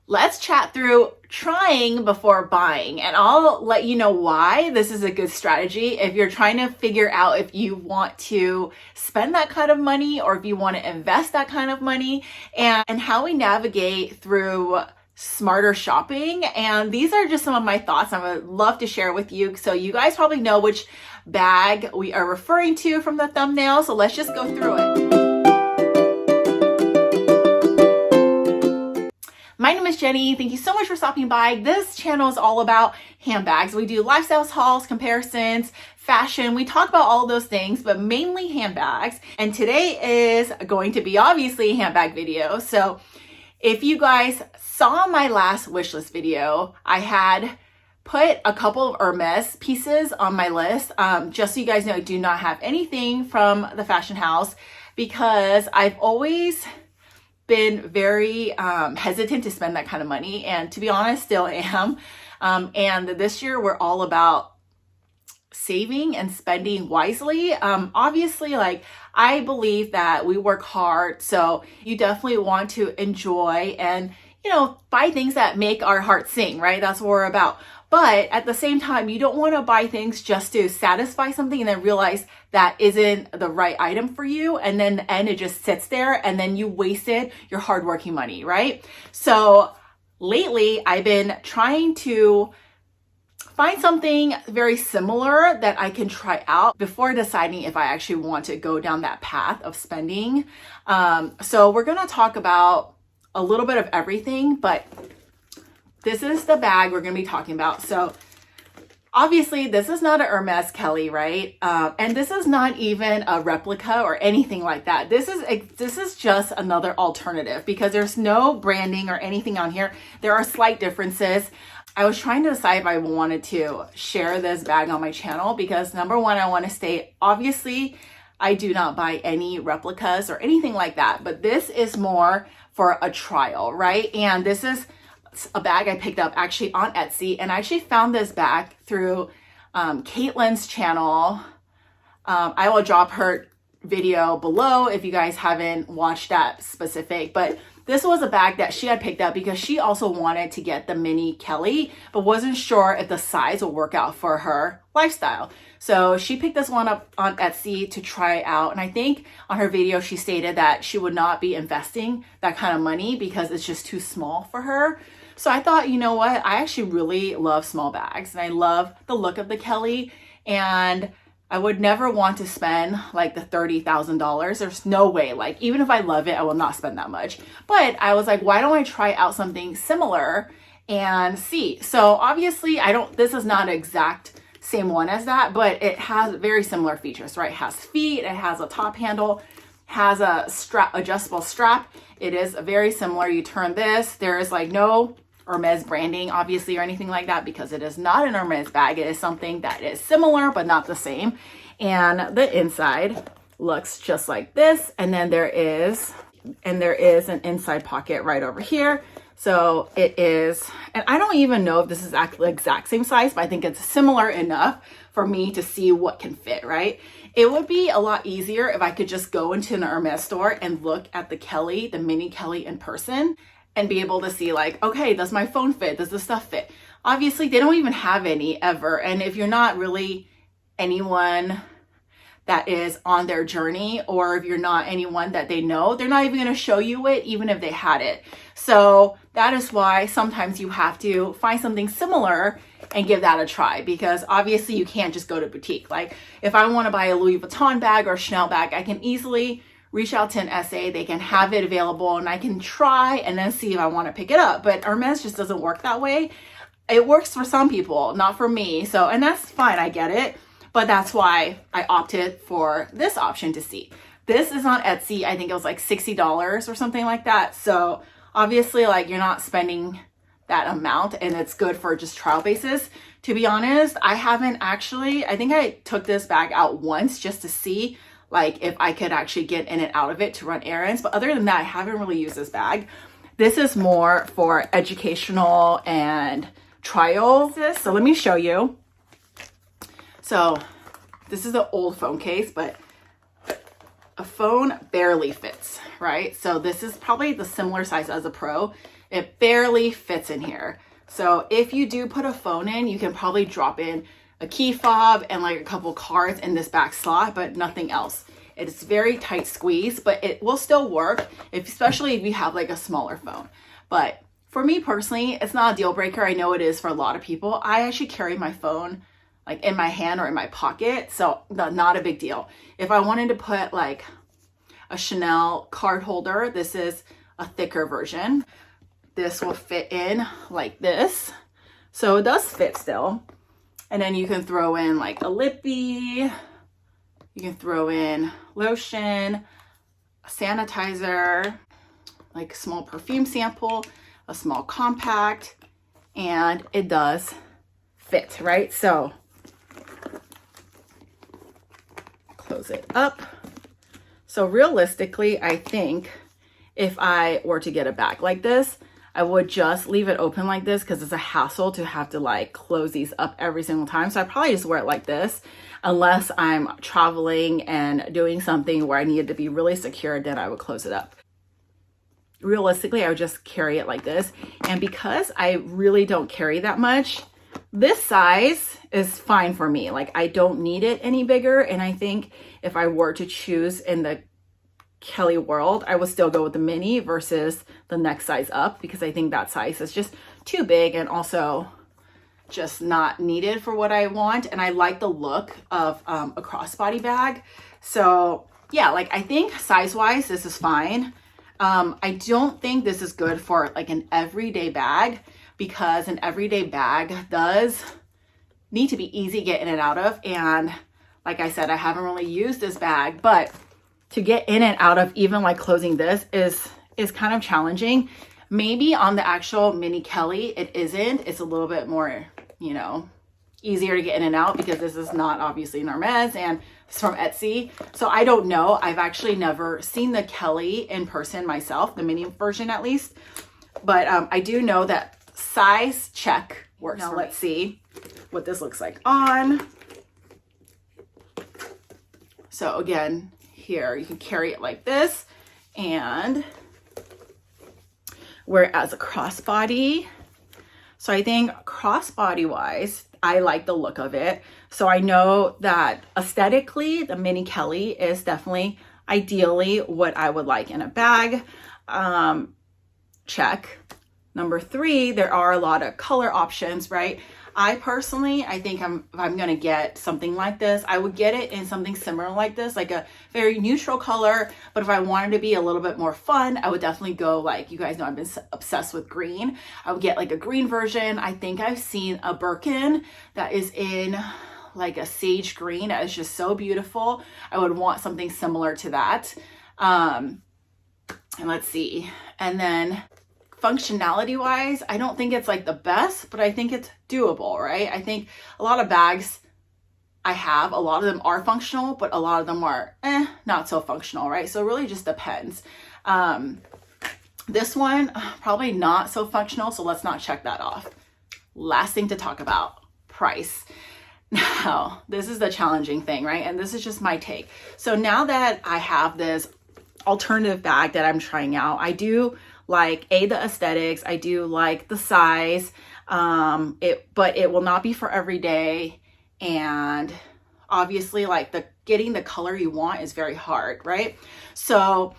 let's chat through trying before buying, and I'll let you know why this is a good strategy if you're trying to figure out if you want to spend that kind of money or if you want to invest that kind of money, and how we navigate through smarter shopping. And these are just some of my thoughts I would love to share with you. So you guys probably know which bag we are referring to from the thumbnail. So let's just go through it. My name is Jenny. Thank you so much for stopping by. This channel is all about handbags. We do lifestyle hauls, comparisons, fashion. We talk about all of those things, but mainly handbags. And today is going to be obviously a handbag video. So if you guys saw my last wishlist video, I had put a couple of Hermes pieces on my list. Just so you guys know, I do not have anything from the fashion house because I've always been very hesitant to spend that kind of money, and to be honest, still am. And this year we're all about saving and spending wisely. Obviously, like, I believe that we work hard, so you definitely want to enjoy and, you know, buy things that make our heart sing, right? That's what we're about. But at the same time, you don't want to buy things just to satisfy something and then realize that isn't the right item for you. And then in the end, it just sits there and then you wasted your hardworking money, right? So lately, I've been trying to find something very similar that I can try out before deciding if I actually want to go down that path of spending. So we're going to talk about a little bit of everything, but this is the bag we're going to be talking about. So obviously this is not a Hermes Kelly, right? And this is not even a replica or anything like that. This is just another alternative because there's no branding or anything on here. There are slight differences. I was trying to decide if I wanted to share this bag on my channel because number one, I want to state, obviously, I do not buy any replicas or anything like that, but this is more for a trial, right? And this is a bag I picked up actually on Etsy, and I actually found this bag through Caitlin's channel. I will drop her video below if you guys haven't watched that specific, but this was a bag that she had picked up because she also wanted to get the Mini Kelly, but wasn't sure if the size will work out for her lifestyle. So she picked this one up on Etsy to try out. And I think on her video, she stated that she would not be investing that kind of money because it's just too small for her. So I thought, you know what? I actually really love small bags and I love the look of the Kelly, and I would never want to spend like the $30,000. There's no way, like, even if I love it, I will not spend that much. But I was like, why don't I try out something similar and see? So obviously this is not an exact same one as that, but it has very similar features, right? It has feet, it has a top handle, has a adjustable strap. It is very similar. You turn this, there is like no Hermes branding obviously or anything like that because it is not an Hermes bag. It is something that is similar but not the same. And the inside looks just like this, and then there is an inside pocket right over here. So it is, and I don't even know if this is the exact same size, but I think it's similar enough for me to see what can fit, right? It would be a lot easier if I could just go into an Hermes store and look at the Kelly, the Mini Kelly in person, and be able to see like, okay, does my phone fit? Does this stuff fit? Obviously, they don't even have any ever. And if you're not really anyone that is on their journey, or if you're not anyone that they know, they're not even going to show you it, even if they had it. So that is why sometimes you have to find something similar and give that a try, because obviously you can't just go to boutique. Like if I want to buy a Louis Vuitton bag or Chanel bag, I can easily reach out to an SA, they can have it available and I can try and then see if I want to pick it up. But Hermes just doesn't work that way. It works for some people, not for me. So, and that's fine, I get it. But that's why I opted for this option to see. This is on Etsy. I think it was like $60 or something like that. So obviously, like, you're not spending that amount, and it's good for just trial basis. To be honest, I haven't actually, I think I took this bag out once just to see like if I could actually get in and out of it to run errands. But other than that, I haven't really used this bag. This is more for educational and trials. So let me show you. So this is the old phone case, but a phone barely fits, right? So this is probably the similar size as a Pro. It barely fits in here. So if you do put a phone in, you can probably drop in a key fob and like a couple cards in this back slot, but nothing else. It's very tight squeeze, but it will still work, especially if you have like a smaller phone. But for me personally, it's not a deal breaker. I know it is for a lot of people. I actually carry my phone like in my hand or in my pocket, so not a big deal. If I wanted to put like a Chanel card holder, this is a thicker version. This will fit in like this. So it does fit still. And then you can throw in like a lippy, you can throw in lotion, a sanitizer, like a small perfume sample, a small compact, and it does fit, right? So close it up. So realistically, I think if I were to get a bag like this, I would just leave it open like this because it's a hassle to have to like close these up every single time. So I probably just wear it like this unless I'm traveling and doing something where I need it to be really secure, then I would close it up. Realistically, I would just carry it like this. And because I really don't carry that much, this size is fine for me. Like I don't need it any bigger. And I think if I were to choose in the Kelly world, I would still go with the mini versus the next size up because I think that size is just too big and also just not needed for what I want. And I like the look of a crossbody bag. So yeah, like I think size wise, this is fine. I don't think this is good for like an everyday bag because an everyday bag does need to be easy to get in and out of. And like I said, I haven't really used this bag, but to get in and out of even like closing this is kind of challenging. Maybe on the actual Mini Kelly, it isn't. It's a little bit more, you know, easier to get in and out because this is not obviously an Hermes and it's from Etsy. So I don't know. I've actually never seen the Kelly in person myself, the mini version at least. But I do know that size check works. Now let's see what this looks like on. So again, here you can carry it like this and wear it as a crossbody. So I think crossbody wise, I like the look of it. So I know that aesthetically, the Mini Kelly is definitely ideally what I would like in a bag. Check. Number 3, there are a lot of color options, right? I personally, I think if I'm going to get something like this, I would get it in something similar like this, like a very neutral color. But if I wanted to be a little bit more fun, I would definitely go like, you guys know I've been obsessed with green. I would get like a green version. I think I've seen a Birkin that is in like a sage green. That is just so beautiful. I would want something similar to that. And let's see. And then functionality wise, I don't think it's like the best, but I think it's doable, right? I think a lot of bags I have, a lot of them are functional, but a lot of them are not so functional, right? So it really just depends. This one, probably not so functional, so let's not check that off. Last thing to talk about, price. Now, this is the challenging thing, right? And this is just my take. So now that I have this alternative bag that I'm trying out, I do like the aesthetics, I do like the size, but it will not be for every day. And obviously like getting the color you want is very hard, right? So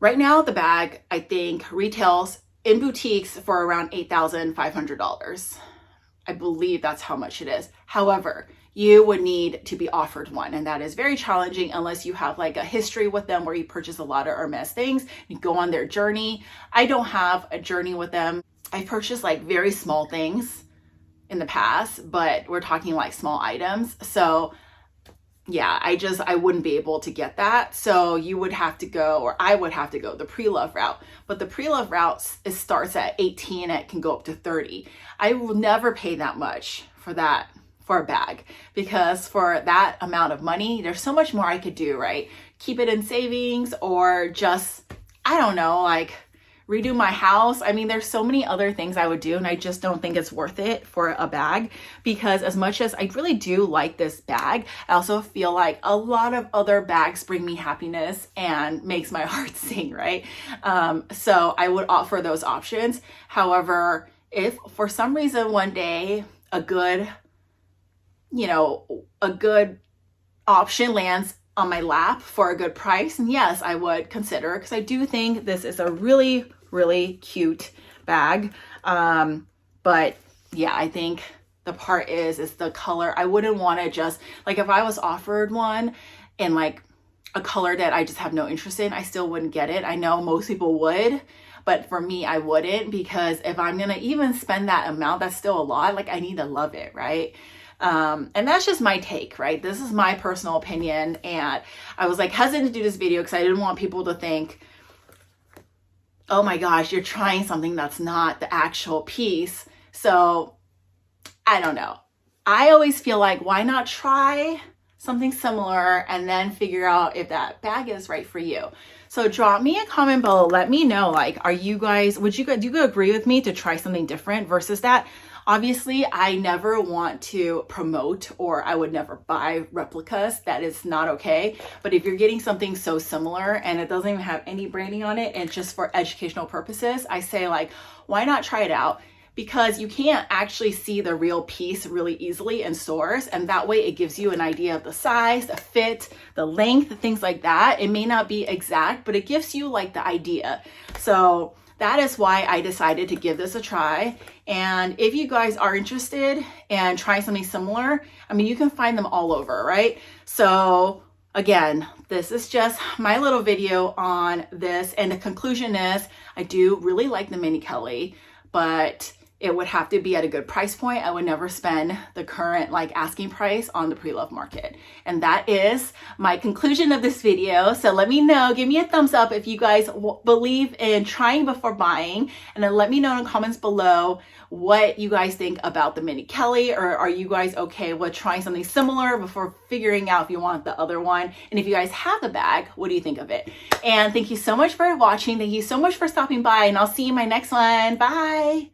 right now the bag, I think retails in boutiques for around $8,500. I believe that's how much it is. However, you would need to be offered one, and that is very challenging unless you have like a history with them where you purchase a lot of Hermes things, you go on their journey. I don't have a journey with them. I purchased like very small things in the past, but we're talking like small items. So yeah, I wouldn't be able to get that. So you would have to go, or I would have to go the pre-love route. But the pre-love route starts at 18 and it can go up to 30. I will never pay that much for that, for a bag, because for that amount of money, there's so much more I could do, right? Keep it in savings or just, I don't know, like redo my house. I mean, there's so many other things I would do, and I just don't think it's worth it for a bag, because as much as I really do like this bag, I also feel like a lot of other bags bring me happiness and makes my heart sing, right? So I would offer those options. However, if for some reason one day a good option lands on my lap for a good price, and yes, I would consider, because I do think this is a really, really cute bag. But yeah, I think the part is the color. I wouldn't want to just, like, if I was offered one in like a color that I just have no interest in, I still wouldn't get it. I know most people would, but for me, I wouldn't, because if I'm gonna even spend that amount, that's still a lot. Like, I need to love it, right? And that's just my take, right? This is my personal opinion. And I was like hesitant to do this video because I didn't want people to think, oh my gosh, you're trying something that's not the actual piece. So I don't know. I always feel like, why not try something similar and then figure out if that bag is right for you? So drop me a comment below. Let me know, like, do you guys agree with me to try something different versus that? Obviously, I never want to promote, or I would never buy replicas. That is not okay. But if you're getting something so similar and it doesn't even have any branding on it and just for educational purposes, I say, like, why not try it out? Because you can't actually see the real piece really easily in stores. And that way it gives you an idea of the size, the fit, the length, things like that. It may not be exact, but it gives you like the idea. So that is why I decided to give this a try. And if you guys are interested in trying something similar, I mean, you can find them all over, right? So again, this is just my little video on this. And the conclusion is, I do really like the Mini Kelly, but it would have to be at a good price point. I would never spend the current like asking price on the pre-loved market. And that is my conclusion of this video. So let me know, give me a thumbs up if you guys believe in trying before buying, and then let me know in the comments below what you guys think about the Mini Kelly, or are you guys okay with trying something similar before figuring out if you want the other one? And if you guys have the bag, what do you think of it? And thank you so much for watching. Thank you so much for stopping by, and I'll see you in my next one. Bye.